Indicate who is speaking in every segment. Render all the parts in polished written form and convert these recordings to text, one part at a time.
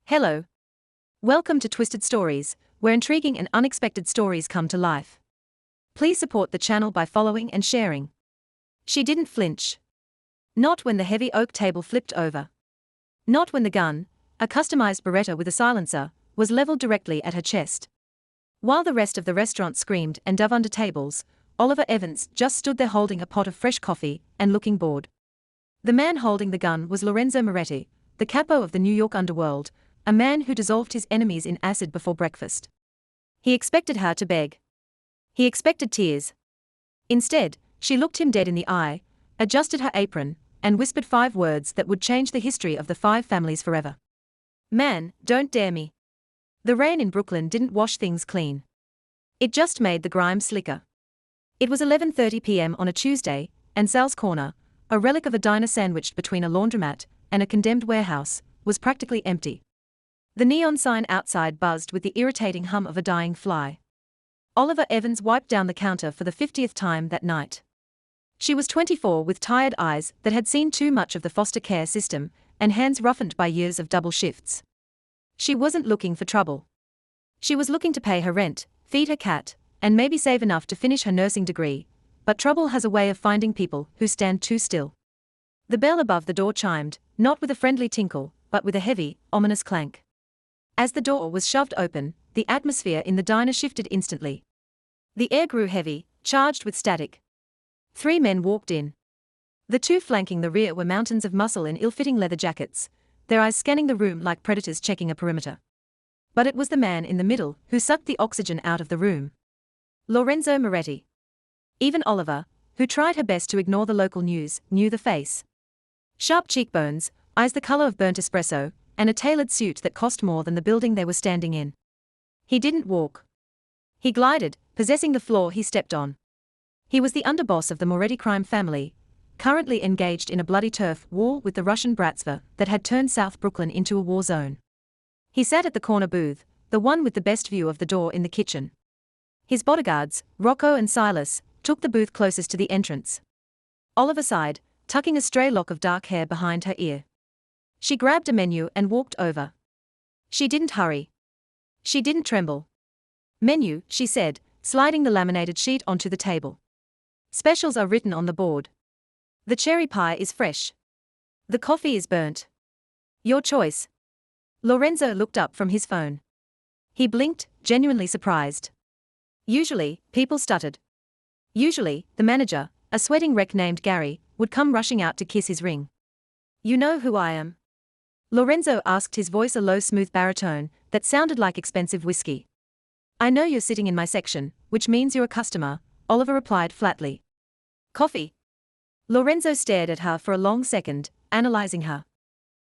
Speaker 1: Hello. Welcome to Twisted Stories, where intriguing and unexpected stories come to life. Please support the channel by following and sharing. She didn't flinch. Not when the heavy oak table flipped over. Not when the gun, a customized Beretta with a silencer, was leveled directly at her chest. While the rest of the restaurant screamed and dove under tables, Oliver Evans just stood there holding a pot of fresh coffee and looking bored. The man holding the gun was Lorenzo Moretti, the capo of the New York underworld, a man who dissolved his enemies in acid before breakfast. He expected her to beg. He expected tears. Instead, she looked him dead in the eye, adjusted her apron, and whispered 5 words that would change the history of the 5 families forever. Man, don't dare me. The rain in Brooklyn didn't wash things clean. It just made the grime slicker. It was 11:30 p.m. on a Tuesday, and Sal's Corner, a relic of a diner sandwiched between a laundromat and a condemned warehouse, was practically empty. The neon sign outside buzzed with the irritating hum of a dying fly. Oliver Evans wiped down the counter for the 50th time that night. She was 24 with tired eyes that had seen too much of the foster care system and hands roughened by years of double shifts. She wasn't looking for trouble. She was looking to pay her rent, feed her cat, and maybe save enough to finish her nursing degree, but trouble has a way of finding people who stand too still. The bell above the door chimed, not with a friendly tinkle, but with a heavy, ominous clank. As the door was shoved open, the atmosphere in the diner shifted instantly. The air grew heavy, charged with static. 3 men walked in. The 2 flanking the rear were mountains of muscle in ill-fitting leather jackets, their eyes scanning the room like predators checking a perimeter. But it was the man in the middle who sucked the oxygen out of the room. Lorenzo Moretti. Even Oliver, who tried her best to ignore the local news, knew the face. Sharp cheekbones, eyes the color of burnt espresso, and a tailored suit that cost more than the building they were standing in. He didn't walk. He glided, possessing the floor he stepped on. He was the underboss of the Moretti crime family, currently engaged in a bloody turf war with the Russian Bratstva that had turned South Brooklyn into a war zone. He sat at the corner booth, the one with the best view of the door in the kitchen. His bodyguards, Rocco and Silas, took the booth closest to the entrance. Oliver sighed, tucking a stray lock of dark hair behind her ear. She grabbed a menu and walked over. She didn't hurry. She didn't tremble. Menu, she said, sliding the laminated sheet onto the table. Specials are written on the board. The cherry pie is fresh. The coffee is burnt. Your choice. Lorenzo looked up from his phone. He blinked, genuinely surprised. Usually, people stuttered. Usually, the manager, a sweating wreck named Gary, would come rushing out to kiss his ring. You know who I am? Lorenzo asked, his voice a low smooth baritone that sounded like expensive whiskey. I know you're sitting in my section, which means you're a customer, Oliver replied flatly. Coffee? Lorenzo stared at her for a long second, analyzing her.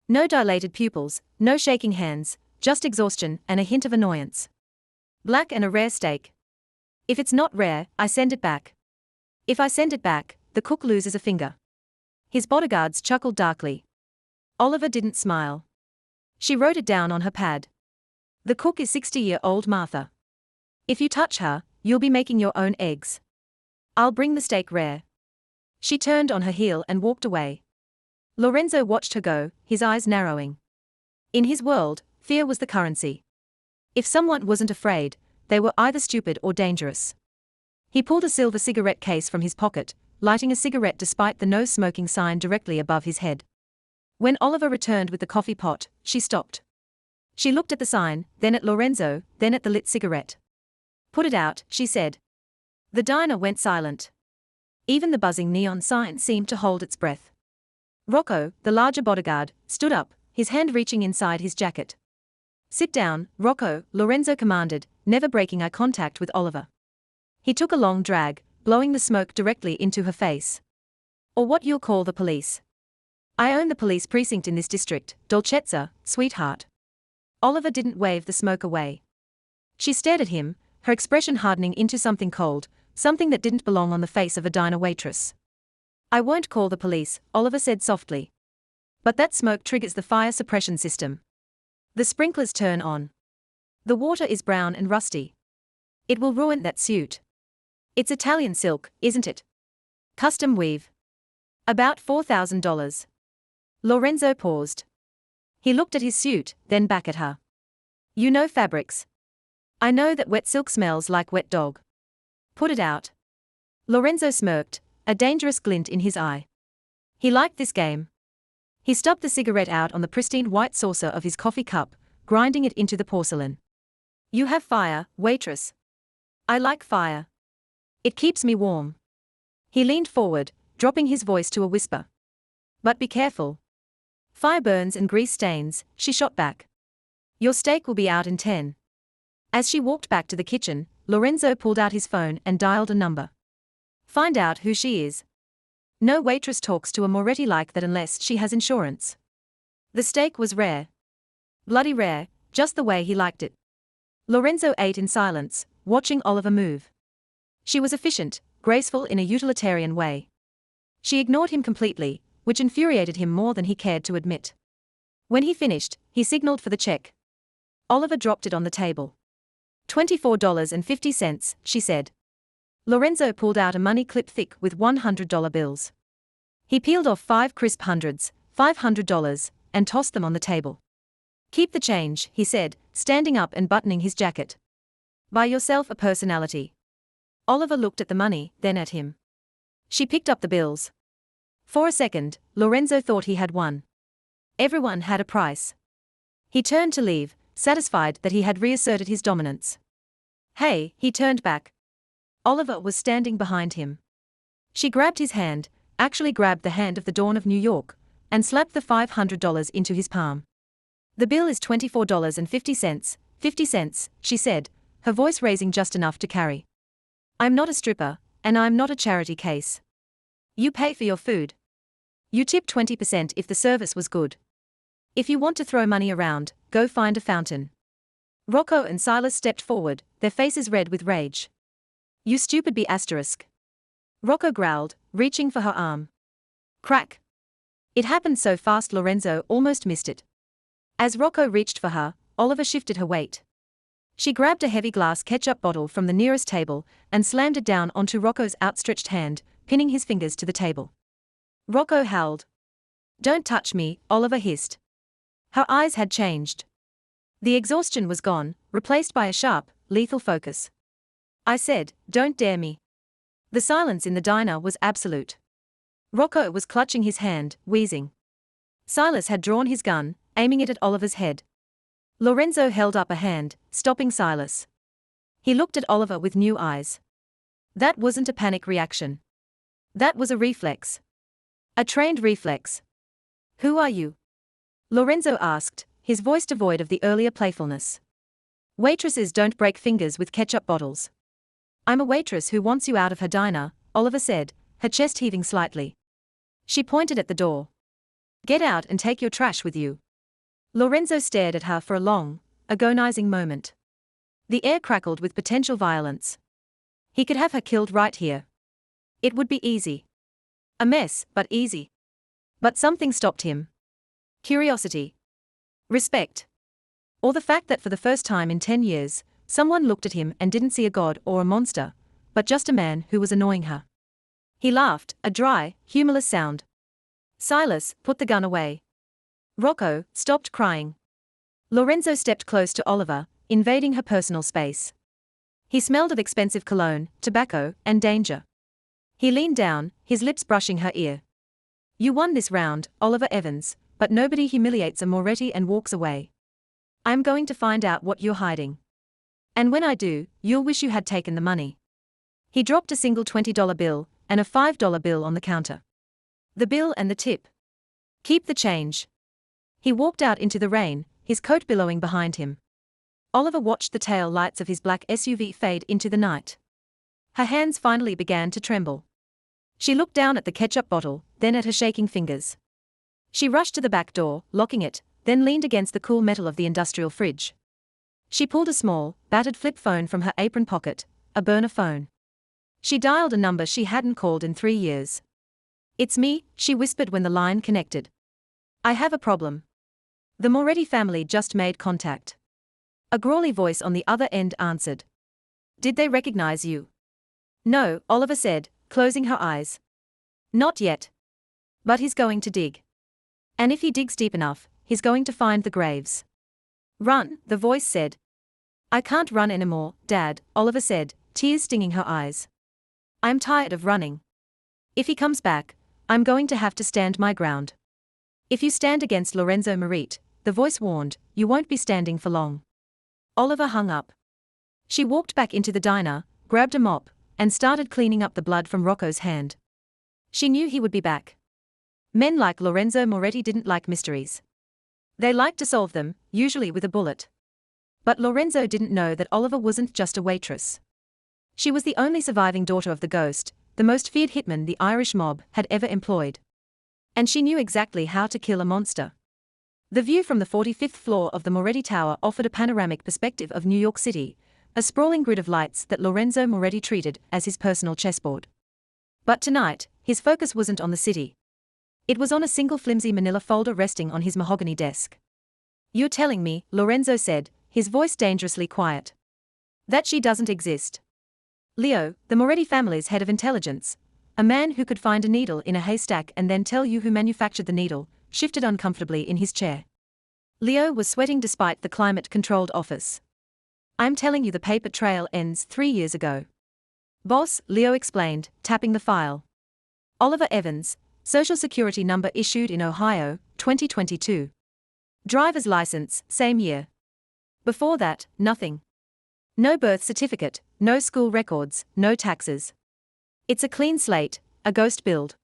Speaker 1: No dilated pupils, no shaking hands, just exhaustion and a hint of annoyance. Black and a rare steak. If it's not rare, I send it back. If I send it back, the cook loses a finger. His bodyguards chuckled darkly. Oliver didn't smile. She wrote it down on her pad. The cook is 60-year-old Martha. If you touch her, you'll be making your own eggs. I'll bring the steak rare. She turned on her heel and walked away. Lorenzo watched her go, his eyes narrowing. In his world, fear was the currency. If someone wasn't afraid, they were either stupid or dangerous. He pulled a silver cigarette case from his pocket, lighting a cigarette despite the no smoking sign directly above his head. When Oliver returned with the coffee pot, she stopped. She looked at the sign, then at Lorenzo, then at the lit cigarette. Put it out, she said. The diner went silent. Even the buzzing neon sign seemed to hold its breath. Rocco, the larger bodyguard, stood up, his hand reaching inside his jacket. Sit down, Rocco, Lorenzo commanded, never breaking eye contact with Oliver. He took a long drag, blowing the smoke directly into her face. Or what you'll call the police. I own the police precinct in this district, Dolcezza, sweetheart. Oliver didn't wave the smoke away. She stared at him, her expression hardening into something cold, something that didn't belong on the face of a diner waitress. I won't call the police, Oliver said softly. But that smoke triggers the fire suppression system. The sprinklers turn on. The water is brown and rusty. It will ruin that suit. It's Italian silk, isn't it? Custom weave. About $4,000. Lorenzo paused. He looked at his suit, then back at her. You know fabrics. I know that wet silk smells like wet dog. Put it out. Lorenzo smirked, a dangerous glint in his eye. He liked this game. He stubbed the cigarette out on the pristine white saucer of his coffee cup, grinding it into the porcelain. You have fire, waitress. I like fire. It keeps me warm. He leaned forward, dropping his voice to a whisper. But be careful. Fire burns and grease stains, she shot back. Your steak will be out in 10. As she walked back to the kitchen, Lorenzo pulled out his phone and dialed a number. Find out who she is. No waitress talks to a Moretti like that unless she has insurance. The steak was rare. Bloody rare, just the way he liked it. Lorenzo ate in silence, watching Oliver move. She was efficient, graceful in a utilitarian way. She ignored him completely, which infuriated him more than he cared to admit. When he finished, he signaled for the check. Oliver dropped it on the table. $24.50, she said. Lorenzo pulled out a money clip thick with $100 bills. He peeled off 5 crisp hundreds, $500, and tossed them on the table. Keep the change, he said, standing up and buttoning his jacket. Buy yourself a personality. Oliver looked at the money, then at him. She picked up the bills. For a second, Lorenzo thought he had won. Everyone had a price. He turned to leave, satisfied that he had reasserted his dominance. Hey, he turned back. Oliver was standing behind him. She grabbed his hand, actually grabbed the hand of the Dawn of New York, and slapped the $500 into his palm. The bill is $24.50, 50 cents, she said, her voice raising just enough to carry. I'm not a stripper, and I'm not a charity case. You pay for your food. You tip 20% if the service was good. If you want to throw money around, go find a fountain. Rocco and Silas stepped forward, their faces red with rage. You stupid b****. Rocco growled, reaching for her arm. Crack. It happened so fast Lorenzo almost missed it. As Rocco reached for her, Oliver shifted her weight. She grabbed a heavy glass ketchup bottle from the nearest table and slammed it down onto Rocco's outstretched hand, pinning his fingers to the table. Rocco howled. Don't touch me, Oliver hissed. Her eyes had changed. The exhaustion was gone, replaced by a sharp, lethal focus. I said, don't dare me. The silence in the diner was absolute. Rocco was clutching his hand, wheezing. Silas had drawn his gun, aiming it at Oliver's head. Lorenzo held up a hand, stopping Silas. He looked at Oliver with new eyes. That wasn't a panic reaction. That was a reflex. A trained reflex. Who are you? Lorenzo asked, his voice devoid of the earlier playfulness. Waitresses don't break fingers with ketchup bottles. I'm a waitress who wants you out of her diner, Oliver said, her chest heaving slightly. She pointed at the door. Get out and take your trash with you. Lorenzo stared at her for a long, agonizing moment. The air crackled with potential violence. He could have her killed right here. It would be easy. A mess, but easy. But something stopped him. Curiosity. Respect. Or the fact that for the first time in 10 years, someone looked at him and didn't see a god or a monster, but just a man who was annoying her. He laughed, a dry, humorless sound. Silas, put the gun away. Rocco stopped crying. Lorenzo stepped close to Oliver, invading her personal space. He smelled of expensive cologne, tobacco, and danger. He leaned down, his lips brushing her ear. You won this round, Oliver Evans, but nobody humiliates a Moretti and walks away. I'm going to find out what you're hiding. And when I do, you'll wish you had taken the money. He dropped a single $20 bill and a $5 bill on the counter. The bill and the tip. Keep the change. He walked out into the rain, his coat billowing behind him. Oliver watched the tail lights of his black SUV fade into the night. Her hands finally began to tremble. She looked down at the ketchup bottle, then at her shaking fingers. She rushed to the back door, locking it, then leaned against the cool metal of the industrial fridge. She pulled a small, battered flip phone from her apron pocket, a burner phone. She dialed a number she hadn't called in 3 years. It's me, she whispered when the line connected. I have a problem. The Moretti family just made contact. A growly voice on the other end answered. Did they recognize you? No, Oliver said, closing her eyes. Not yet. But he's going to dig. And if he digs deep enough, he'll he's going to find the graves. Run, the voice said. I can't run anymore, Dad, Oliver said, tears stinging her eyes. I'm tired of running. If he comes back, I'm going to have to stand my ground. If you stand against Lorenzo Moretti, the voice warned, you won't be standing for long. Oliver hung up. She walked back into the diner, grabbed a mop, and started cleaning up the blood from Rocco's hand. She knew he would be back. Men like Lorenzo Moretti didn't like mysteries. They liked to solve them, usually with a bullet. But Lorenzo didn't know that Oliver wasn't just a waitress. She was the only surviving daughter of the ghost, the most feared hitman the Irish mob had ever employed. And she knew exactly how to kill a monster. The view from the 45th floor of the Moretti Tower offered a panoramic perspective of New York City, a sprawling grid of lights that Lorenzo Moretti treated as his personal chessboard. But tonight, his focus wasn't on the city. It was on a single flimsy manila folder resting on his mahogany desk. You're telling me, Lorenzo said, his voice dangerously quiet, that she doesn't exist. Leo, the Moretti family's head of intelligence, a man who could find a needle in a haystack and then tell you who manufactured the needle, shifted uncomfortably in his chair. Leo was sweating despite the climate-controlled office. I'm telling you, the paper trail ends 3 years ago. Boss, Leo explained, tapping the file. Oliver Evans, Social Security number issued in Ohio, 2022. Driver's license, same year. Before that, nothing. No birth certificate, no school records, no taxes. It's a clean slate, a ghost build.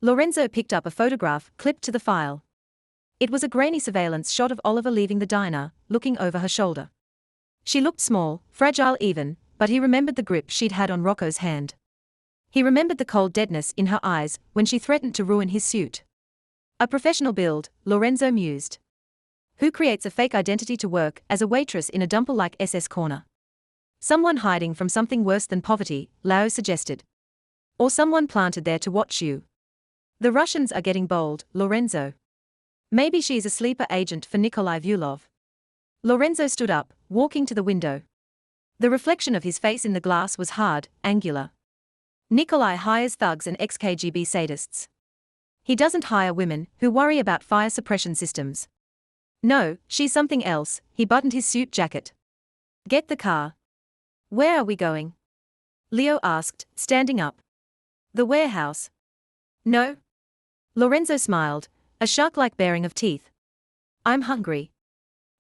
Speaker 1: Lorenzo picked up a photograph clipped to the file. It was a grainy surveillance shot of Oliver leaving the diner, looking over her shoulder. She looked small, fragile even, but he remembered the grip she'd had on Rocco's hand. He remembered the cold deadness in her eyes when she threatened to ruin his suit. A professional build, Lorenzo mused. Who creates a fake identity to work as a waitress in a dumper like SS Corner? Someone hiding from something worse than poverty, Lao suggested. Or someone planted there to watch you. The Russians are getting bold, Lorenzo. Maybe she's a sleeper agent for Nikolai Vyulov. Lorenzo stood up, walking to the window. The reflection of his face in the glass was hard, angular. Nikolai hires thugs and ex-KGB sadists. He doesn't hire women who worry about fire suppression systems. No, she's something else. He buttoned his suit jacket. Get the car. Where are we going? Leo asked, standing up. The warehouse. No. Lorenzo smiled, a shark-like baring of teeth. I'm hungry.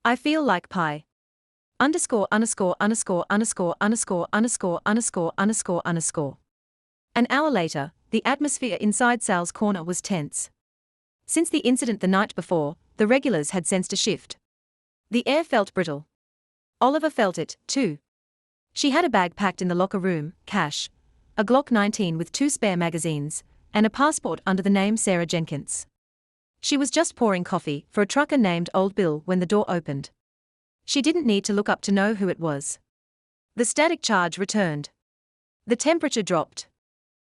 Speaker 1: I feel like pie. Underscore. An hour later, the atmosphere inside Sal's corner was tense. Since the incident the night before, the regulars had sensed a shift. The air felt brittle. Oliver felt it, too. She had a bag packed in the locker room, cash, a Glock 19 with 2 spare magazines, and a passport under the name Sarah Jenkins. She was just pouring coffee for a trucker named Old Bill when the door opened. She didn't need to look up to know who it was. The static charge returned. The temperature dropped.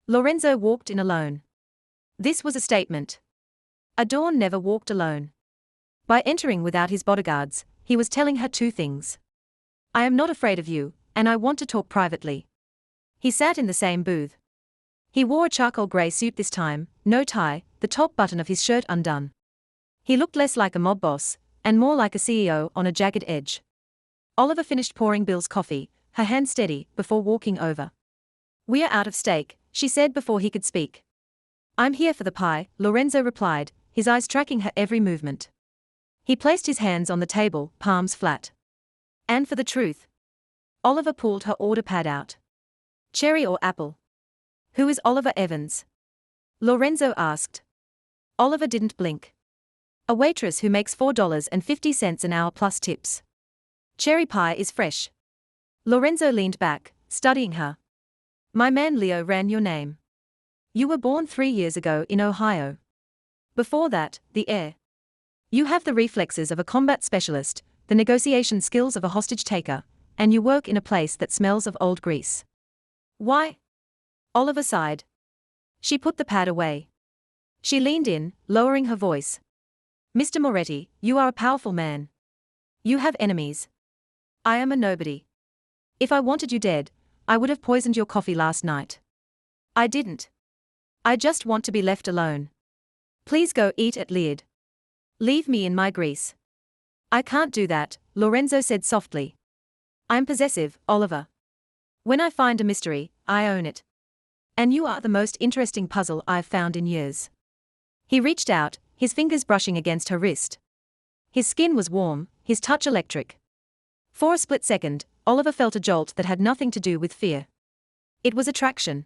Speaker 1: Lorenzo walked in alone. This was a statement. Adorn never walked alone. By entering without his bodyguards, he was telling her 2 things. I am not afraid of you, and I want to talk privately. He sat in the same booth. He wore a charcoal grey suit this time, no tie, the top button of his shirt undone. He looked less like a mob boss, and more like a CEO on a jagged edge. Oliver finished pouring Bill's coffee, her hand steady, before walking over. We're out of steak, she said before he could speak. I'm here for the pie, Lorenzo replied, his eyes tracking her every movement. He placed his hands on the table, palms flat. And for the truth. Oliver pulled her order pad out. Cherry or apple? Who is Oliver Evans? Lorenzo asked. Oliver didn't blink. A waitress who makes $4.50 an hour plus tips. Cherry pie is fresh. Lorenzo leaned back, studying her. My man Leo ran your name. You were born 3 years ago in Ohio. Before that, the air. You have the reflexes of a combat specialist, the negotiation skills of a hostage taker, and you work in a place that smells of old grease. Why? Oliver sighed. She put the pad away. She leaned in, lowering her voice. Mr. Moretti, you are a powerful man. You have enemies. I am a nobody. If I wanted you dead, I would have poisoned your coffee last night. I didn't. I just want to be left alone. Please go eat at Liad. Leave me in my grease. I can't do that, Lorenzo said softly. I'm possessive, Oliver. When I find a mystery, I own it. And you are the most interesting puzzle I've found in years. He reached out, his fingers brushing against her wrist. His skin was warm, his touch electric. For a split second, Oliver felt a jolt that had nothing to do with fear. It was attraction.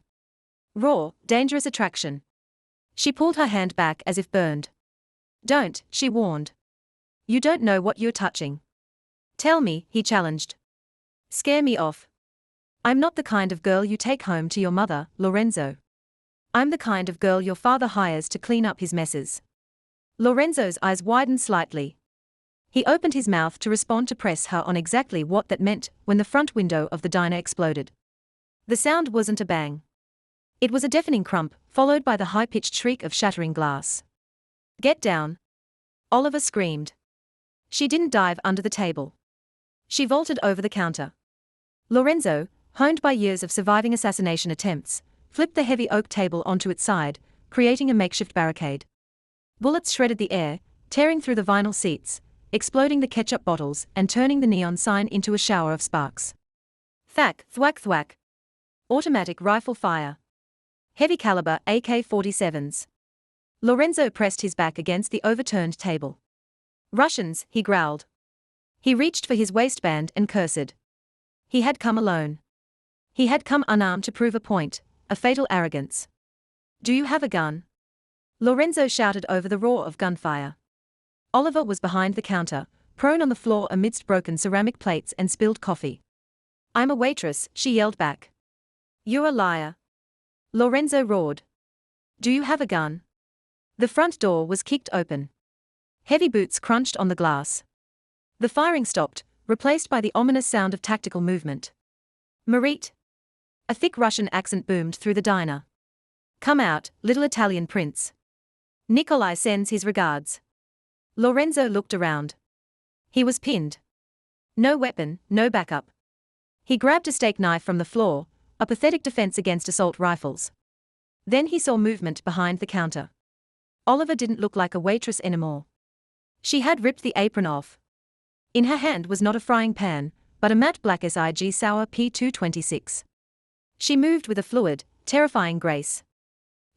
Speaker 1: Raw, dangerous attraction. She pulled her hand back as if burned. Don't, she warned. You don't know what you're touching. Tell me, he challenged. Scare me off. I'm not the kind of girl you take home to your mother, Lorenzo. I'm the kind of girl your father hires to clean up his messes. Lorenzo's eyes widened slightly. He opened his mouth to respond to press her on exactly what that meant when the front window of the diner exploded. The sound wasn't a bang. It was a deafening crump, followed by the high-pitched shriek of shattering glass. Get down. Oliver screamed. She didn't dive under the table. She vaulted over the counter. Lorenzo, honed by years of surviving assassination attempts, flipped the heavy oak table onto its side, creating a makeshift barricade. Bullets shredded the air, tearing through the vinyl seats, exploding the ketchup bottles and turning the neon sign into a shower of sparks. Thwack, thwack, thwack. Automatic rifle fire. Heavy caliber AK-47s. Lorenzo pressed his back against the overturned table. Russians, he growled. He reached for his waistband and cursed. He had come alone. He had come unarmed to prove a point, a fatal arrogance. Do you have a gun? Lorenzo shouted over the roar of gunfire. Oliver was behind the counter, prone on the floor amidst broken ceramic plates and spilled coffee. I'm a waitress, she yelled back. You're a liar. Lorenzo roared. Do you have a gun? The front door was kicked open. Heavy boots crunched on the glass. The firing stopped, replaced by the ominous sound of tactical movement. Marit. A thick Russian accent boomed through the diner. Come out, little Italian prince. Nikolai sends his regards. Lorenzo looked around. He was pinned. No weapon, no backup. He grabbed a steak knife from the floor, a pathetic defense against assault rifles. Then he saw movement behind the counter. Oliver didn't look like a waitress anymore. She had ripped the apron off. In her hand was not a frying pan, but a matte black SIG Sauer P226. She moved with a fluid, terrifying grace.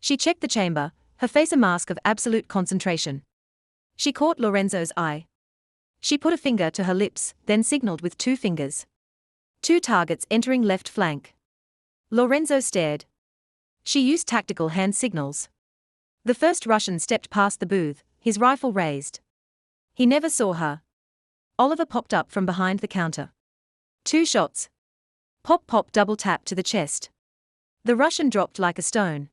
Speaker 1: She checked the chamber, her face a mask of absolute concentration. She caught Lorenzo's eye. She put a finger to her lips, then signaled with 2 fingers. 2 targets entering left flank. Lorenzo stared. She used tactical hand signals. The first Russian stepped past the booth, his rifle raised. He never saw her. Oliver popped up from behind the counter. 2 shots. Pop pop double tap to the chest. The Russian dropped like a stone.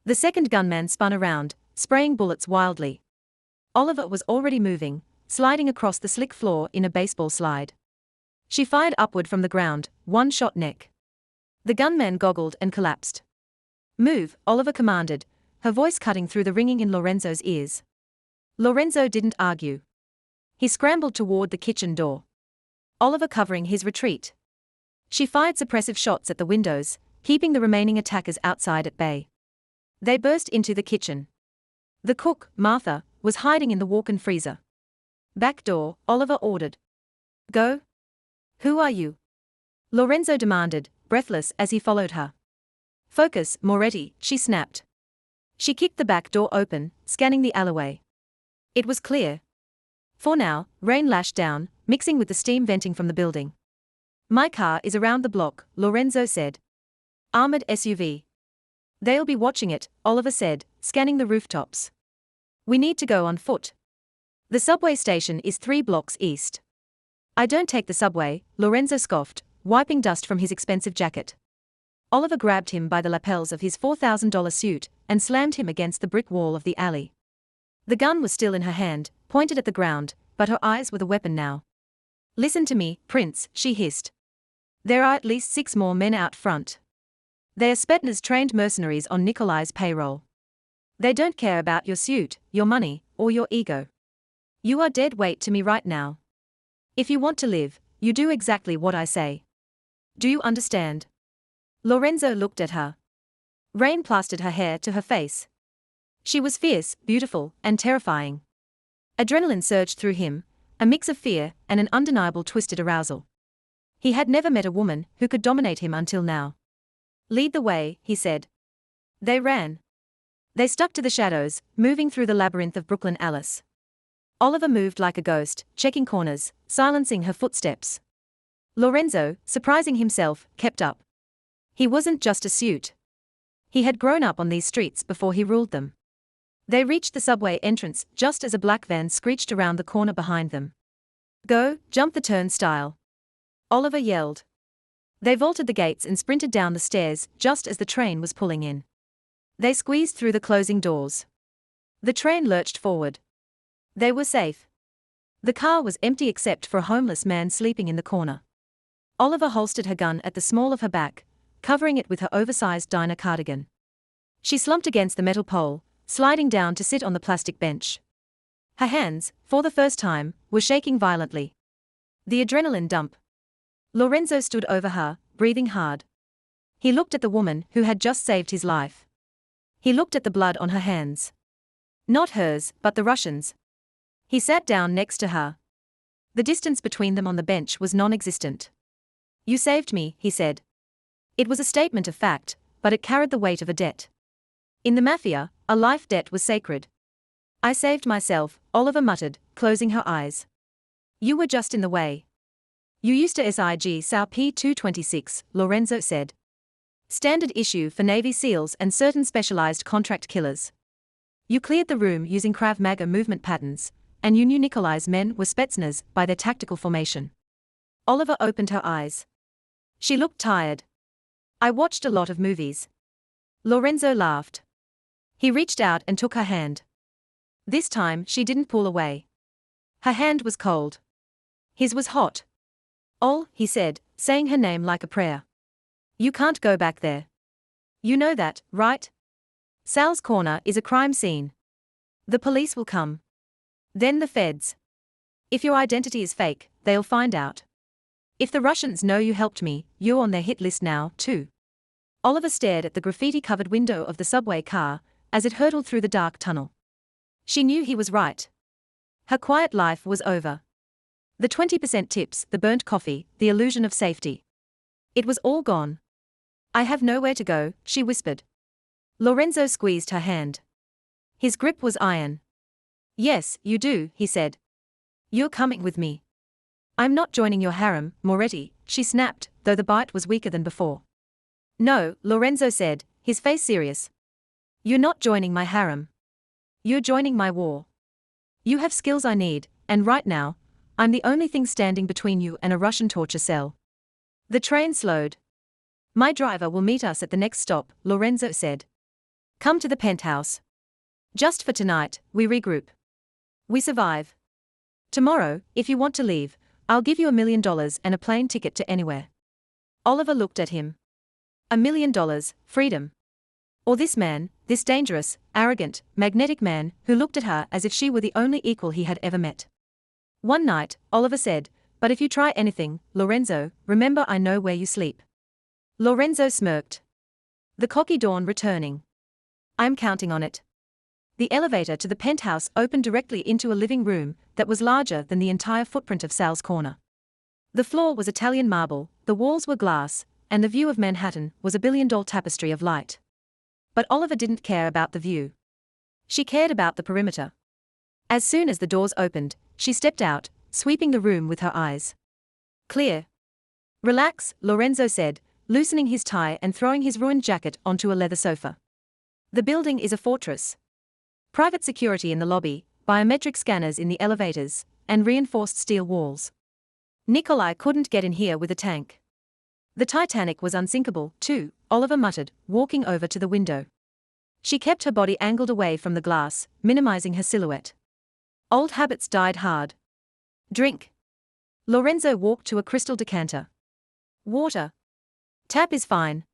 Speaker 1: The second gunman spun around, spraying bullets wildly. Oliver was already moving, sliding across the slick floor in a baseball slide. She fired upward from the ground, 1 shot neck. The gunman goggled and collapsed. Move, Oliver commanded, her voice cutting through the ringing in Lorenzo's ears. Lorenzo didn't argue. He scrambled toward the kitchen door. Oliver covering his retreat. She fired suppressive shots at the windows, keeping the remaining attackers outside at bay. They burst into the kitchen. The cook, Martha, was hiding in the walk-in freezer. Back door, Oliver ordered. Go. Who are you? Lorenzo demanded, breathless as he followed her. Focus, Moretti, she snapped. She kicked the back door open, scanning the alleyway. It was clear. For now, rain lashed down, mixing with the steam venting from the building. My car is around the block, Lorenzo said. Armored SUV. They'll be watching it, Oliver said, scanning the rooftops. We need to go on foot. The subway station is 3 blocks east. I don't take the subway, Lorenzo scoffed, wiping dust from his expensive jacket. Oliver grabbed him by the lapels of his $4,000 suit and slammed him against the brick wall of the alley. The gun was still in her hand, pointed at the ground, but her eyes were the weapon now. Listen to me, Prince, she hissed. There are at least 6 more men out front. They are Spetsnaz-trained mercenaries on Nikolai's payroll. They don't care about your suit, your money, or your ego. You are dead weight to me right now. If you want to live, you do exactly what I say. Do you understand? Lorenzo looked at her. Rain plastered her hair to her face. She was fierce, beautiful, and terrifying. Adrenaline surged through him, a mix of fear and an undeniable twisted arousal. He had never met a woman who could dominate him until now. "Lead the way," he said. They ran. They stuck to the shadows, moving through the labyrinth of Brooklyn Alice. Oliver moved like a ghost, checking corners, silencing her footsteps. Lorenzo, surprising himself, kept up. He wasn't just a suit. He had grown up on these streets before he ruled them. They reached the subway entrance just as a black van screeched around the corner behind them. "Go, jump the turnstile," Oliver yelled. They vaulted the gates and sprinted down the stairs just as the train was pulling in. They squeezed through the closing doors. The train lurched forward. They were safe. The car was empty except for a homeless man sleeping in the corner. Oliver holstered her gun at the small of her back, covering it with her oversized diner cardigan. She slumped against the metal pole, sliding down to sit on the plastic bench. Her hands, for the first time, were shaking violently. The adrenaline dump. Lorenzo stood over her, breathing hard. He looked at the woman who had just saved his life. He looked at the blood on her hands. Not hers, but the Russians'. He sat down next to her. The distance between them on the bench was non-existent. "You saved me," he said. It was a statement of fact, but it carried the weight of a debt. In the Mafia, a life debt was sacred. "I saved myself," Oliver muttered, closing her eyes. "You were just in the way." "You used to SIG SAU P-226, Lorenzo said. "Standard issue for Navy SEALs and certain specialized contract killers. You cleared the room using Krav Maga movement patterns, and you knew Nikolai's men were Spetsnaz by their tactical formation." Oliver opened her eyes. She looked tired. "I watched a lot of movies." Lorenzo laughed. He reached out and took her hand. This time she didn't pull away. Her hand was cold. His was hot. "Ol," he said, saying her name like a prayer. "You can't go back there. You know that, right? Sal's corner is a crime scene. The police will come. Then the feds. If your identity is fake, they'll find out. If the Russians know you helped me, you're on their hit list now, too." Oliver stared at the graffiti-covered window of the subway car as it hurtled through the dark tunnel. She knew he was right. Her quiet life was over. The 20% tips, the burnt coffee, the illusion of safety. It was all gone. "I have nowhere to go," she whispered. Lorenzo squeezed her hand. His grip was iron. "Yes, you do," he said. "You're coming with me." "I'm not joining your harem, Moretti," she snapped, though the bite was weaker than before. "No," Lorenzo said, his face serious. "You're not joining my harem. You're joining my war. You have skills I need, and right now, I'm the only thing standing between you and a Russian torture cell." The train slowed. "My driver will meet us at the next stop," Lorenzo said. "Come to the penthouse. Just for tonight, we regroup. We survive. Tomorrow, if you want to leave, I'll give you $1 million and a plane ticket to anywhere." Oliver looked at him. $1 million, freedom. Or this man, this dangerous, arrogant, magnetic man who looked at her as if she were the only equal he had ever met. One night, Oliver said, "But if you try anything, Lorenzo, remember I know where you sleep." Lorenzo smirked. The cocky dawn returning. "I'm counting on it." The elevator to the penthouse opened directly into a living room that was larger than the entire footprint of Sal's corner. The floor was Italian marble, the walls were glass, and the view of Manhattan was a billion-dollar tapestry of light. But Oliver didn't care about the view. She cared about the perimeter. As soon as the doors opened, she stepped out, sweeping the room with her eyes. "Clear." "Relax," Lorenzo said, loosening his tie and throwing his ruined jacket onto a leather sofa. "The building is a fortress. Private security in the lobby, biometric scanners in the elevators, and reinforced steel walls. Nikolai couldn't get in here with a tank." "The Titanic was unsinkable, too," Oliver muttered, walking over to the window. She kept her body angled away from the glass, minimizing her silhouette. "Old habits died hard. Drink." Lorenzo walked to a crystal decanter. "Water." "Tap is fine."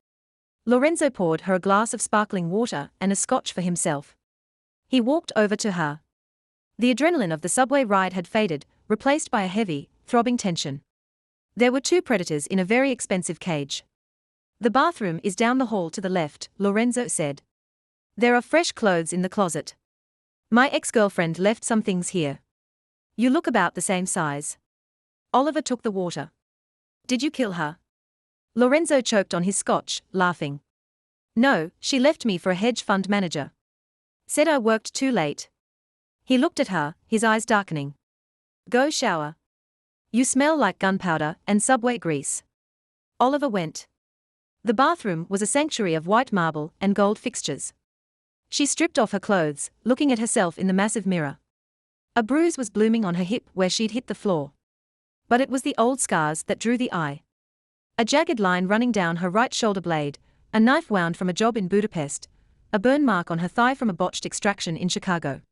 Speaker 1: Lorenzo poured her a glass of sparkling water and a scotch for himself. He walked over to her. The adrenaline of the subway ride had faded, replaced by a heavy, throbbing tension. There were two predators in a very expensive cage. "The bathroom is down the hall to the left," Lorenzo said. "There are fresh clothes in the closet. My ex-girlfriend left some things here." You look about the same size. Oliver took the water. Did you kill her? Lorenzo choked on his scotch, laughing. No, she left me for a hedge fund manager. Said I worked too late. He looked at her, his eyes darkening. Go shower. You smell like gunpowder and subway grease. Oliver went. The bathroom was a sanctuary of white marble and gold fixtures. She stripped off her clothes, looking at herself in the massive mirror. A bruise was blooming on her hip where she'd hit the floor. But it was the old scars that drew the eye. A jagged line running down her right shoulder blade, a knife wound from a job in Budapest, a burn mark on her thigh from a botched extraction in Chicago.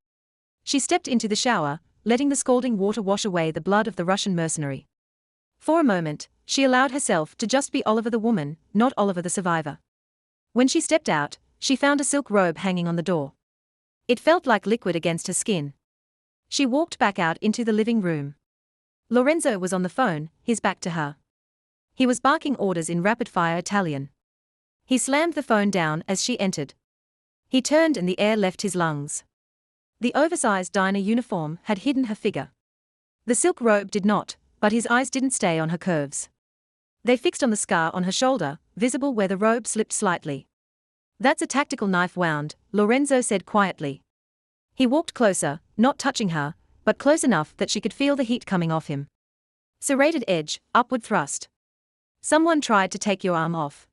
Speaker 1: She stepped into the shower, letting the scalding water wash away the blood of the Russian mercenary. For a moment, she allowed herself to just be Oliver the woman, not Oliver the survivor. When she stepped out, she found a silk robe hanging on the door. It felt like liquid against her skin. She walked back out into the living room. Lorenzo was on the phone, his back to her. He was barking orders in rapid-fire Italian. He slammed the phone down as she entered. He turned and the air left his lungs. The oversized diner uniform had hidden her figure. The silk robe did not, but his eyes didn't stay on her curves. They fixed on the scar on her shoulder, visible where the robe slipped slightly. That's a tactical knife wound, Lorenzo said quietly. He walked closer, not touching her, but close enough that she could feel the heat coming off him. Serrated edge, upward thrust. Someone tried to take your arm off.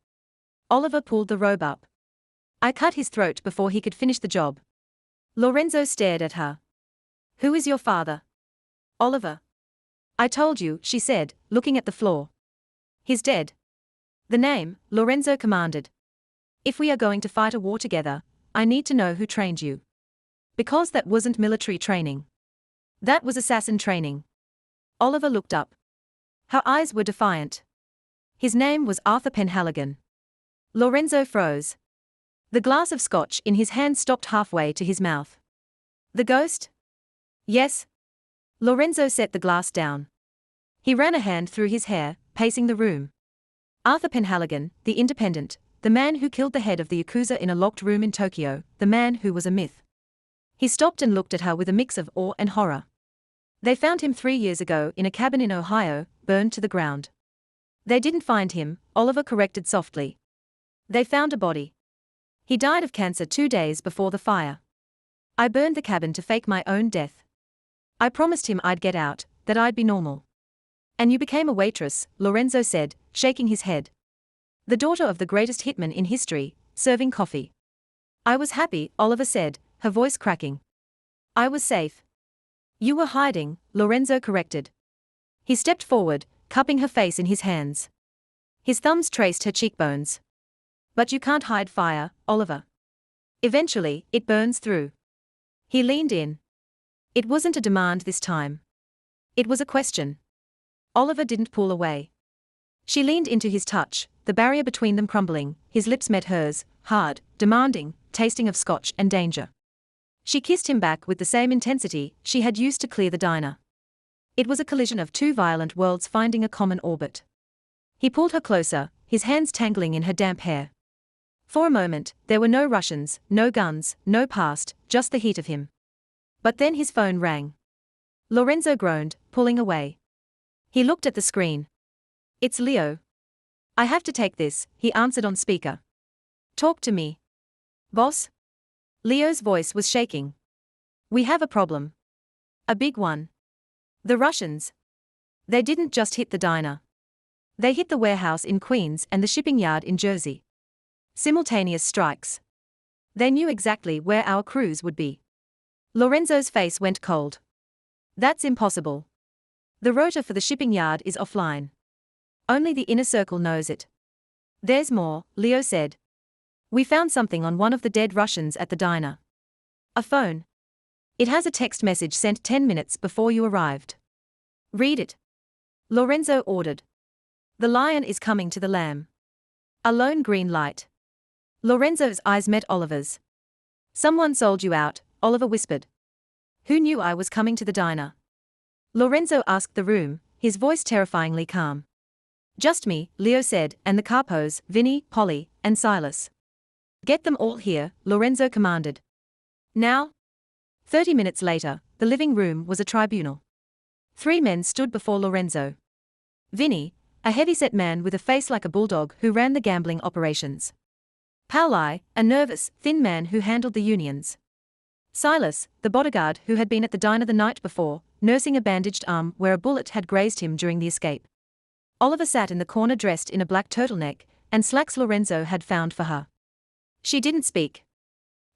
Speaker 1: Oliver pulled the robe up. I cut his throat before he could finish the job. Lorenzo stared at her. Who is your father? Oliver. I told you, she said, looking at the floor. He's dead. The name, Lorenzo commanded. If we are going to fight a war together, I need to know who trained you. Because that wasn't military training. That was assassin training. Oliver looked up. Her eyes were defiant. His name was Arthur Penhaligon. Lorenzo froze. The glass of scotch in his hand stopped halfway to his mouth. The ghost? Yes. Lorenzo set the glass down. He ran a hand through his hair, pacing the room. Arthur Penhaligon, the independent, the man who killed the head of the Yakuza in a locked room in Tokyo, the man who was a myth. He stopped and looked at her with a mix of awe and horror. They found him 3 years ago in a cabin in Ohio, burned to the ground. They didn't find him, Oliver corrected softly. They found a body. He died of cancer 2 days before the fire. I burned the cabin to fake my own death. I promised him I'd get out, that I'd be normal. And you became a waitress, Lorenzo said, shaking his head. The daughter of the greatest hitman in history, serving coffee. I was happy, Oliver said, her voice cracking. I was safe. You were hiding, Lorenzo corrected. He stepped forward, cupping her face in his hands. His thumbs traced her cheekbones. But you can't hide fire, Oliver. Eventually, it burns through. He leaned in. It wasn't a demand this time. It was a question. Oliver didn't pull away. She leaned into his touch, the barrier between them crumbling, his lips met hers, hard, demanding, tasting of scotch and danger. She kissed him back with the same intensity she had used to clear the diner. It was a collision of two violent worlds finding a common orbit. He pulled her closer, his hands tangling in her damp hair. For a moment, there were no Russians, no guns, no past, just the heat of him. But then his phone rang. Lorenzo groaned, pulling away. He looked at the screen. It's Leo. I have to take this, he answered on speaker. Talk to me. Boss? Leo's voice was shaking. We have a problem. A big one. The Russians. They didn't just hit the diner. They hit the warehouse in Queens and the shipping yard in Jersey. Simultaneous strikes. They knew exactly where our crews would be. Lorenzo's face went cold. That's impossible. The rotor for the shipping yard is offline. Only the inner circle knows it. There's more, Leo said. We found something on one of the dead Russians at the diner. A phone. It has a text message sent 10 minutes before you arrived. Read it. Lorenzo ordered. The lion is coming to the lamb. A lone green light. Lorenzo's eyes met Oliver's. Someone sold you out, Oliver whispered. Who knew I was coming to the diner? Lorenzo asked the room, his voice terrifyingly calm. Just me, Leo said, and the capos, Vinny, Polly, and Silas. Get them all here, Lorenzo commanded. Now? 30 minutes later, the living room was a tribunal. Three men stood before Lorenzo. Vinny, a heavy-set man with a face like a bulldog who ran the gambling operations. Pauli, a nervous, thin man who handled the unions. Silas, the bodyguard who had been at the diner the night before, nursing a bandaged arm where a bullet had grazed him during the escape. Oliver sat in the corner dressed in a black turtleneck and slacks Lorenzo had found for her. She didn't speak.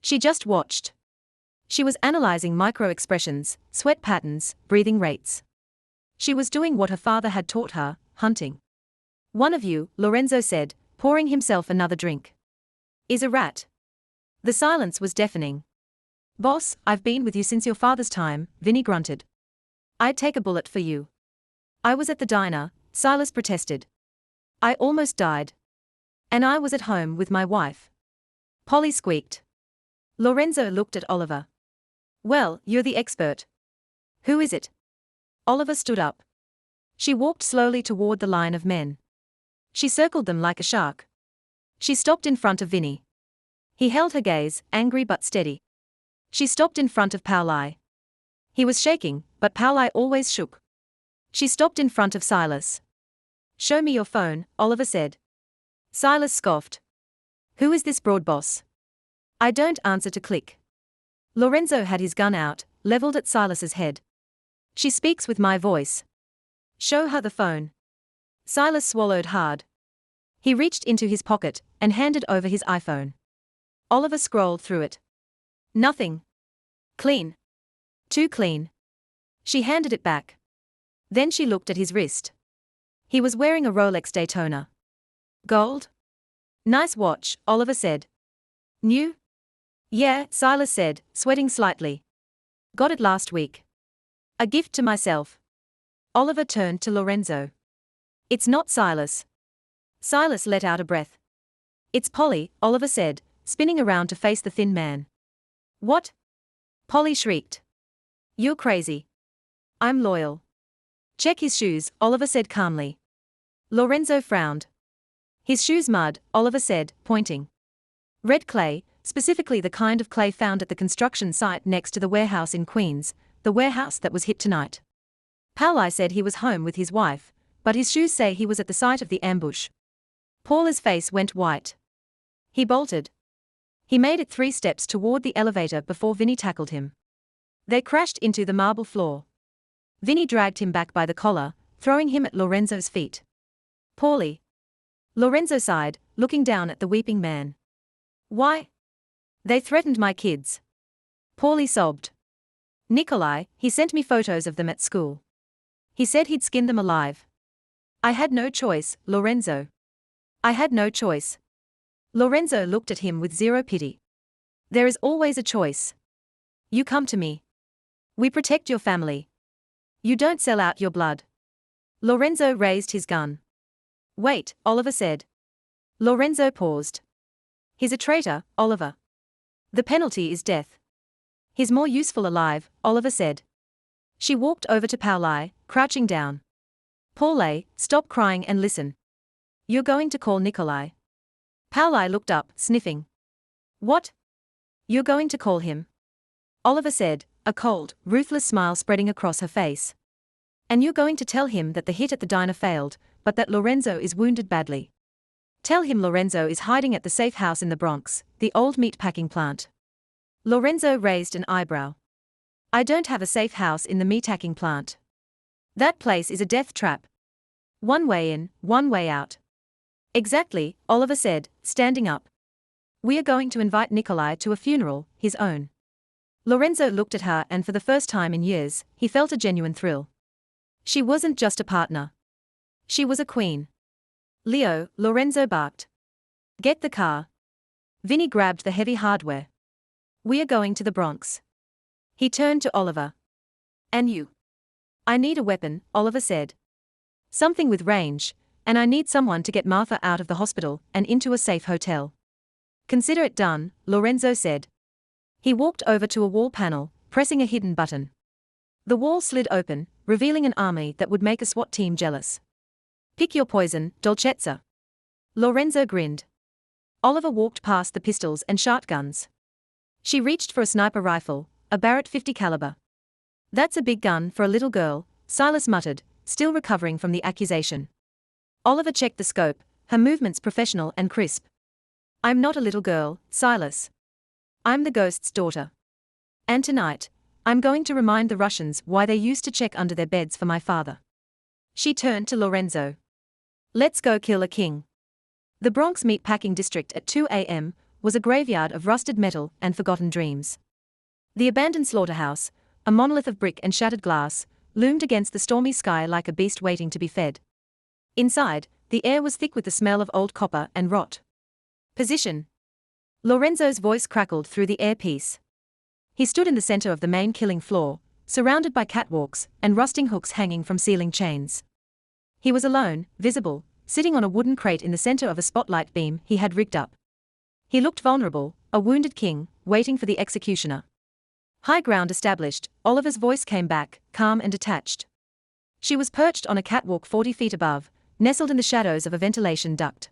Speaker 1: She just watched. She was analyzing micro-expressions, sweat patterns, breathing rates. She was doing what her father had taught her, hunting. One of you, Lorenzo said, pouring himself another drink. Is a rat. The silence was deafening. Boss, I've been with you since your father's time, Vinny grunted. I'd take a bullet for you. I was at the diner, Silas protested. I almost died. And I was at home with my wife. Polly squeaked. Lorenzo looked at Oliver. Well, you're the expert. Who is it? Oliver stood up. She walked slowly toward the line of men. She circled them like a shark. She stopped in front of Vinny. He held her gaze, angry but steady. She stopped in front of Pauli. He was shaking, but Pauli always shook. She stopped in front of Silas. Show me your phone, Oliver said. Silas scoffed. Who is this broad boss? I don't answer to click. Lorenzo had his gun out, leveled at Silas's head. She speaks with my voice. Show her the phone. Silas swallowed hard. He reached into his pocket and handed over his iPhone. Oliver scrolled through it. Nothing. Clean. Too clean. She handed it back. Then she looked at his wrist. He was wearing a Rolex Daytona. Gold? Nice watch, Oliver said. New? Yeah, Silas said, sweating slightly. Got it last week. A gift to myself. Oliver turned to Lorenzo. It's not Silas. Silas let out a breath. It's Polly, Oliver said, spinning around to face the thin man. What? Polly shrieked. You're crazy. I'm loyal. Check his shoes, Oliver said calmly. Lorenzo frowned. His shoes mud, Oliver said, pointing. Red clay, specifically the kind of clay found at the construction site next to the warehouse in Queens, the warehouse that was hit tonight. Pauli said he was home with his wife, but his shoes say he was at the site of the ambush. Paula's face went white. He bolted. He made it 3 steps toward the elevator before Vinny tackled him. They crashed into the marble floor. Vinny dragged him back by the collar, throwing him at Lorenzo's feet. Poorly. Lorenzo sighed, looking down at the weeping man. Why? They threatened my kids. Paulie sobbed. Nikolai, he sent me photos of them at school. He said he'd skin them alive. I had no choice, Lorenzo. I had no choice. Lorenzo looked at him with zero pity. There is always a choice. You come to me. We protect your family. You don't sell out your blood. Lorenzo raised his gun. Wait, Oliver said. Lorenzo paused. He's a traitor, Oliver. The penalty is death. He's more useful alive, Oliver said. She walked over to Pauli, crouching down. Pauli, stop crying and listen. You're going to call Nikolai. Pauli looked up, sniffing. What? You're going to call him? Oliver said, a cold, ruthless smile spreading across her face. And you're going to tell him that the hit at the diner failed, but that Lorenzo is wounded badly. Tell him Lorenzo is hiding at the safe house in the Bronx, the old meatpacking plant. Lorenzo raised an eyebrow. I don't have a safe house in the meatpacking plant. That place is a death trap. One way in, one way out. Exactly, Oliver said, standing up. We are going to invite Nikolai to a funeral, his own. Lorenzo looked at her and for the first time in years, he felt a genuine thrill. She wasn't just a partner. She was a queen. Leo, Lorenzo barked. Get the car. Vinny grabbed the heavy hardware. We are going to the Bronx. He turned to Oliver. And you? I need a weapon, Oliver said. Something with range, and I need someone to get Martha out of the hospital and into a safe hotel. Consider it done, Lorenzo said. He walked over to a wall panel, pressing a hidden button. The wall slid open, revealing an army that would make a SWAT team jealous. Pick your poison, Dolcezza. Lorenzo grinned. Oliver walked past the pistols and shotguns. She reached for a sniper rifle, a Barrett .50 caliber. That's a big gun for a little girl, Silas muttered, still recovering from the accusation. Oliver checked the scope, her movements professional and crisp. I'm not a little girl, Silas. I'm the ghost's daughter. And tonight, I'm going to remind the Russians why they used to check under their beds for my father. She turned to Lorenzo. Let's go kill a king. The Bronx meatpacking district at 2 a.m. was a graveyard of rusted metal and forgotten dreams. The abandoned slaughterhouse, a monolith of brick and shattered glass, loomed against the stormy sky like a beast waiting to be fed. Inside, the air was thick with the smell of old copper and rot. Position. Lorenzo's voice crackled through the airpiece. He stood in the center of the main killing floor, surrounded by catwalks and rusting hooks hanging from ceiling chains. He was alone, visible, sitting on a wooden crate in the center of a spotlight beam he had rigged up. He looked vulnerable, a wounded king, waiting for the executioner. High ground established, Oliver's voice came back, calm and detached. She was perched on a catwalk 40 feet above, nestled in the shadows of a ventilation duct.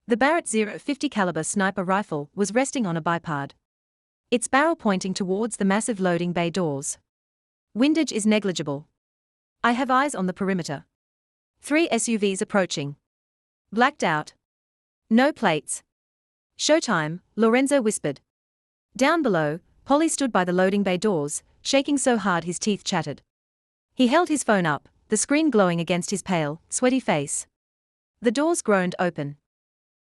Speaker 1: The Barrett .50 caliber sniper rifle was resting on a bipod, its barrel pointing towards the massive loading bay doors. Windage is negligible. I have eyes on the perimeter. 3 SUVs approaching. Blacked out. No plates. Showtime, Lorenzo whispered. Down below, Polly stood by the loading bay doors, shaking so hard his teeth chattered. He held his phone up, the screen glowing against his pale, sweaty face. The doors groaned open.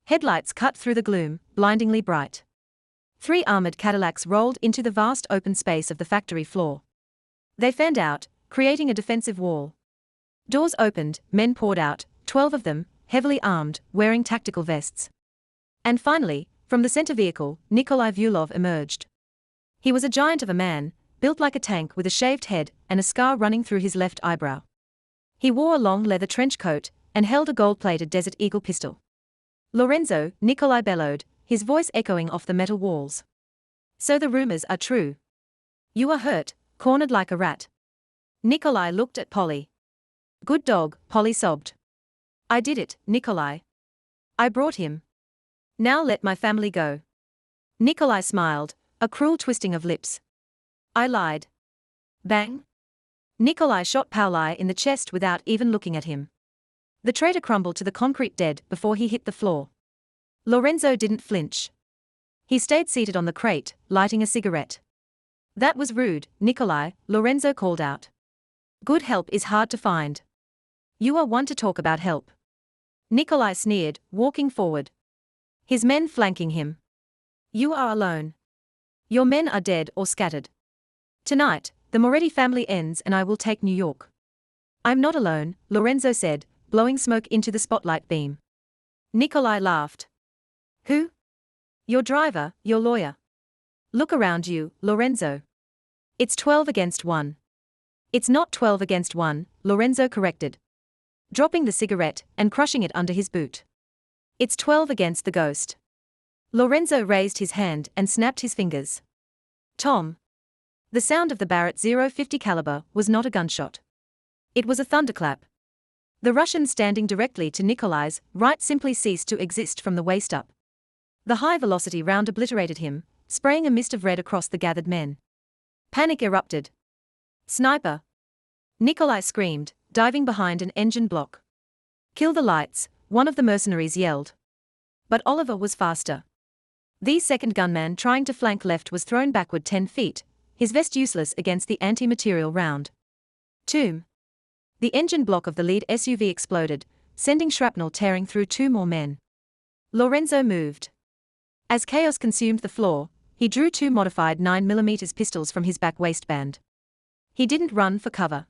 Speaker 1: Headlights cut through the gloom, blindingly bright. 3 armored Cadillacs rolled into the vast open space of the factory floor. They fanned out, creating a defensive wall. Doors opened, men poured out, 12 of them, heavily armed, wearing tactical vests. And finally, from the center vehicle, Nikolai Vyulov emerged. He was a giant of a man, built like a tank with a shaved head and a scar running through his left eyebrow. He wore a long leather trench coat and held a gold-plated Desert Eagle pistol. Lorenzo, Nikolai bellowed, his voice echoing off the metal walls. So the rumors are true. You are hurt, cornered like a rat. Nikolai looked at Polly. Good dog, Polly sobbed. I did it, Nikolai. I brought him. Now let my family go. Nikolai smiled, a cruel twisting of lips. I lied. Bang. Nikolai shot Pauli in the chest without even looking at him. The traitor crumbled to the concrete dead before he hit the floor. Lorenzo didn't flinch. He stayed seated on the crate, lighting a cigarette. That was rude, Nikolai, Lorenzo called out. Good help is hard to find. You are one to talk about help. Nikolai sneered, walking forward. His men flanking him. You are alone. Your men are dead or scattered. Tonight, the Moretti family ends and I will take New York. I'm not alone, Lorenzo said, blowing smoke into the spotlight beam. Nikolai laughed. Who? Your driver, your lawyer. Look around you, Lorenzo. It's 12 against 1. It's not 12 against 1, Lorenzo corrected, dropping the cigarette and crushing it under his boot. It's 12 against the ghost. Lorenzo raised his hand and snapped his fingers. Tom. The sound of the Barrett .50 caliber was not a gunshot. It was a thunderclap. The Russian standing directly to Nikolai's right simply ceased to exist from the waist up. The high-velocity round obliterated him, spraying a mist of red across the gathered men. Panic erupted. Sniper! Nikolai screamed, diving behind an engine block. Kill the lights, one of the mercenaries yelled. But Oliver was faster. The second gunman trying to flank left was thrown backward 10 feet, his vest useless against the anti-material round. Tomb. The engine block of the lead SUV exploded, sending shrapnel tearing through 2 more men. Lorenzo moved. As chaos consumed the floor, he drew 2 modified 9mm pistols from his back waistband. He didn't run for cover.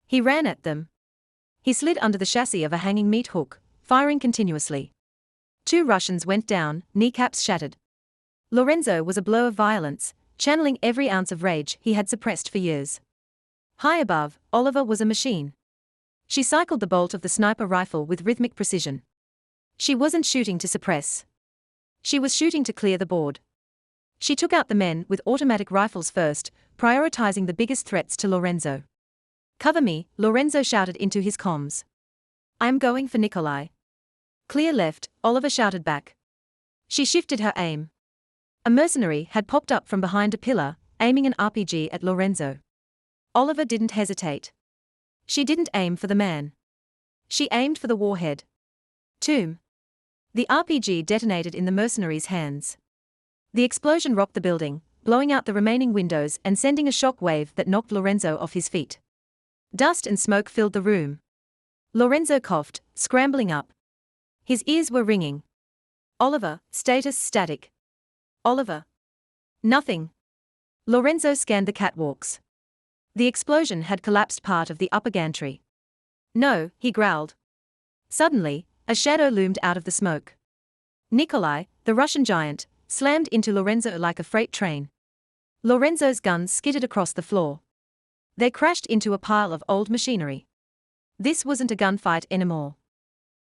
Speaker 1: He ran at them. He slid under the chassis of a hanging meat hook, firing continuously. 2 Russians went down, kneecaps shattered. Lorenzo was a blow of violence, channeling every ounce of rage he had suppressed for years. High above, Oliver was a machine. She cycled the bolt of the sniper rifle with rhythmic precision. She wasn't shooting to suppress. She was shooting to clear the board. She took out the men with automatic rifles first, prioritizing the biggest threats to Lorenzo. Cover me, Lorenzo shouted into his comms. I'm going for Nikolai. Clear left, Oliver shouted back. She shifted her aim. A mercenary had popped up from behind a pillar, aiming an RPG at Lorenzo. Oliver didn't hesitate. She didn't aim for the man. She aimed for the warhead. Tomb. The RPG detonated in the mercenary's hands. The explosion rocked the building, blowing out the remaining windows and sending a shock wave that knocked Lorenzo off his feet. Dust and smoke filled the room. Lorenzo coughed, scrambling up. His ears were ringing. Oliver, status static. Oliver. Nothing. Lorenzo scanned the catwalks. The explosion had collapsed part of the upper gantry. No, he growled. Suddenly, a shadow loomed out of the smoke. Nikolai, the Russian giant, slammed into Lorenzo like a freight train. Lorenzo's guns skidded across the floor. They crashed into a pile of old machinery. This wasn't a gunfight anymore.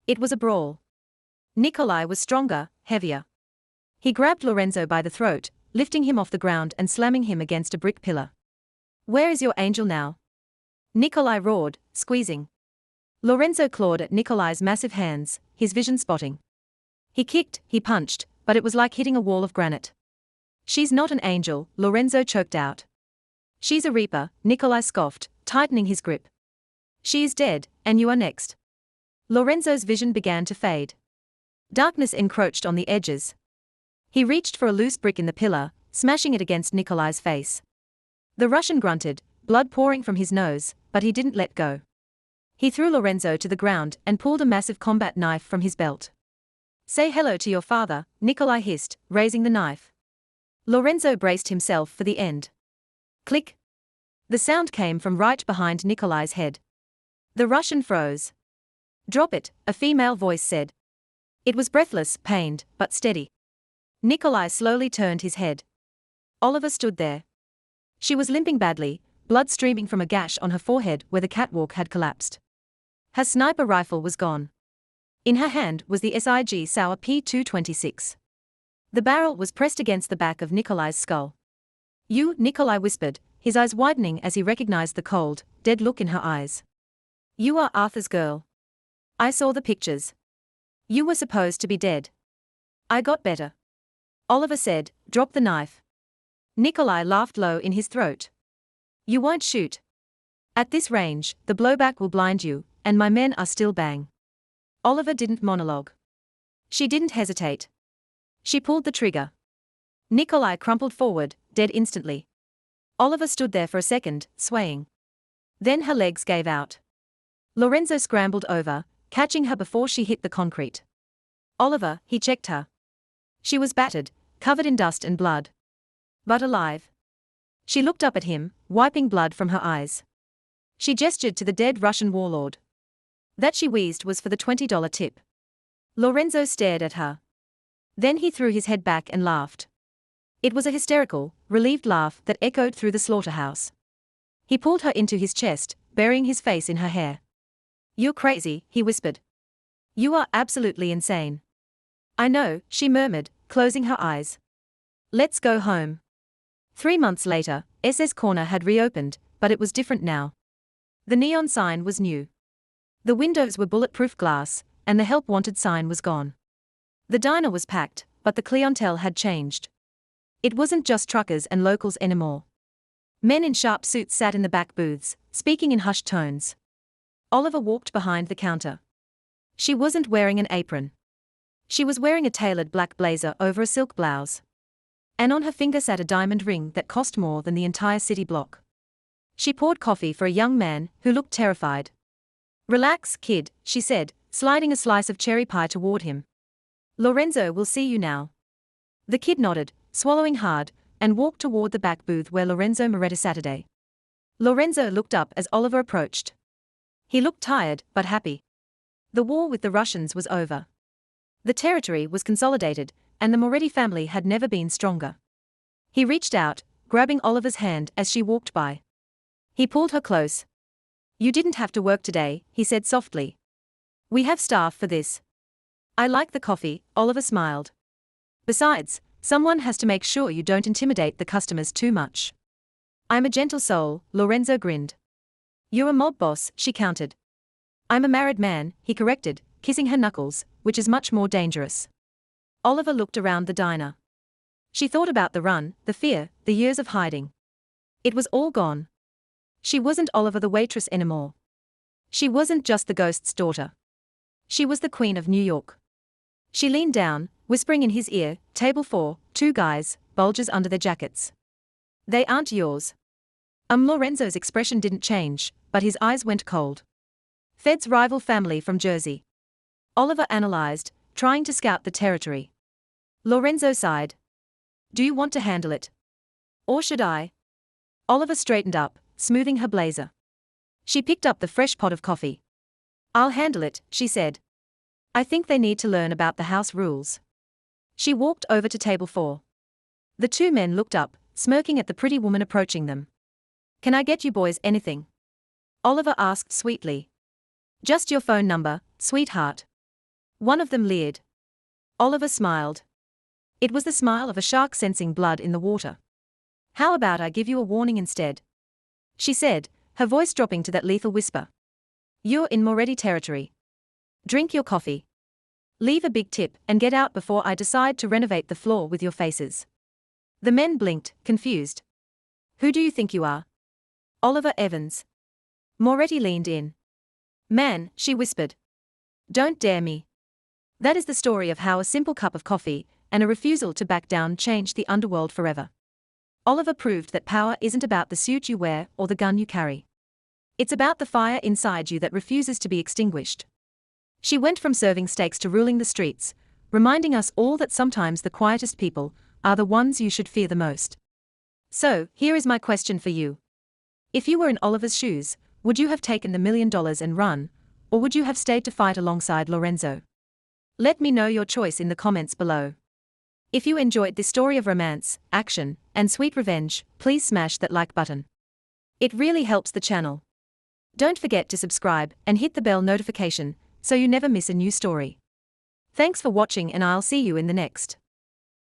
Speaker 1: It was a brawl. Nikolai was stronger, heavier. He grabbed Lorenzo by the throat, lifting him off the ground and slamming him against a brick pillar. Where is your angel now? Nikolai roared, squeezing. Lorenzo clawed at Nikolai's massive hands, his vision spotting. He kicked, he punched, but it was like hitting a wall of granite. She's not an angel, Lorenzo choked out. She's a reaper, Nikolai scoffed, tightening his grip. She is dead, and you are next. Lorenzo's vision began to fade. Darkness encroached on the edges. He reached for a loose brick in the pillar, smashing it against Nikolai's face. The Russian grunted, blood pouring from his nose, but he didn't let go. He threw Lorenzo to the ground and pulled a massive combat knife from his belt. Say hello to your father, Nikolai hissed, raising the knife. Lorenzo braced himself for the end. Click. The sound came from right behind Nikolai's head. The Russian froze. Drop it, a female voice said. It was breathless, pained, but steady. Nikolai slowly turned his head. Oliver stood there. She was limping badly, blood streaming from a gash on her forehead where the catwalk had collapsed. Her sniper rifle was gone. In her hand was the SIG Sauer P226. The barrel was pressed against the back of Nikolai's skull. You, Nikolai whispered, his eyes widening as he recognized the cold, dead look in her eyes. You are Arthur's girl. I saw the pictures. You were supposed to be dead. I got better. Oliver said, drop the knife. Nikolai laughed low in his throat. You won't shoot. At this range, the blowback will blind you, and my men are still bang. Oliver didn't monologue. She didn't hesitate. She pulled the trigger. Nikolai crumpled forward, dead instantly. Oliver stood there for a second, swaying. Then her legs gave out. Lorenzo scrambled over, catching her before she hit the concrete. Oliver, he checked her. She was battered, covered in dust and blood. But alive. She looked up at him, wiping blood from her eyes. She gestured to the dead Russian warlord. That she wheezed was for the $20 tip. Lorenzo stared at her. Then he threw his head back and laughed. It was a hysterical, relieved laugh that echoed through the slaughterhouse. He pulled her into his chest, burying his face in her hair. You're crazy, he whispered. You are absolutely insane. I know, she murmured, closing her eyes. Let's go home. 3 months later, SS Corner had reopened, but it was different now. The neon sign was new. The windows were bulletproof glass, and the help wanted sign was gone. The diner was packed, but the clientele had changed. It wasn't just truckers and locals anymore. Men in sharp suits sat in the back booths, speaking in hushed tones. Oliver walked behind the counter. She wasn't wearing an apron. She was wearing a tailored black blazer over a silk blouse. And on her finger sat a diamond ring that cost more than the entire city block. She poured coffee for a young man who looked terrified. Relax, kid, she said, sliding a slice of cherry pie toward him. Lorenzo will see you now. The kid nodded, swallowing hard, and walked toward the back booth where Lorenzo Moretta Saturday. Lorenzo looked up as Oliver approached. He looked tired, but happy. The war with the Russians was over. The territory was consolidated, and the Moretti family had never been stronger. He reached out, grabbing Oliver's hand as she walked by. He pulled her close. You didn't have to work today, he said softly. We have staff for this. I like the coffee, Oliver smiled. Besides, someone has to make sure you don't intimidate the customers too much. I'm a gentle soul, Lorenzo grinned. You're a mob boss, she countered. I'm a married man, he corrected, kissing her knuckles, which is much more dangerous. Oliver looked around the diner. She thought about the run, the fear, the years of hiding. It was all gone. She wasn't Oliver the waitress anymore. She wasn't just the ghost's daughter. She was the Queen of New York. She leaned down, whispering in his ear, "Table 4, 2 guys, bulges under their jackets. They aren't yours." Lorenzo's expression didn't change, but his eyes went cold. "Fed's rival family from Jersey." Oliver analyzed, trying to scout the territory. Lorenzo sighed. "Do you want to handle it? Or should I?" Oliver straightened up, smoothing her blazer. She picked up the fresh pot of coffee. "I'll handle it," she said. "I think they need to learn about the house rules." She walked over to table 4. The two men looked up, smirking at the pretty woman approaching them. "Can I get you boys anything?" Oliver asked sweetly. "Just your phone number, sweetheart." One of them leered. Oliver smiled. It was the smile of a shark sensing blood in the water. "How about I give you a warning instead?" she said, her voice dropping to that lethal whisper. "You're in Moretti territory. Drink your coffee. Leave a big tip and get out before I decide to renovate the floor with your faces." The men blinked, confused. "Who do you think you are?" "Oliver Evans." Moretti leaned in. "Man," she whispered. "Don't dare me." That is the story of how a simple cup of coffee and a refusal to back down changed the underworld forever. Oliver proved that power isn't about the suit you wear or the gun you carry. It's about the fire inside you that refuses to be extinguished. She went from serving steaks to ruling the streets, reminding us all that sometimes the quietest people are the ones you should fear the most. So, here is my question for you. If you were in Oliver's shoes, would you have taken the $1 million and run, or would you have stayed to fight alongside Lorenzo? Let me know your choice in the comments below. If you enjoyed this story of romance, action, and sweet revenge, please smash that like button. It really helps the channel. Don't forget to subscribe and hit the bell notification so you never miss a new story. Thanks for watching and I'll see you in the next.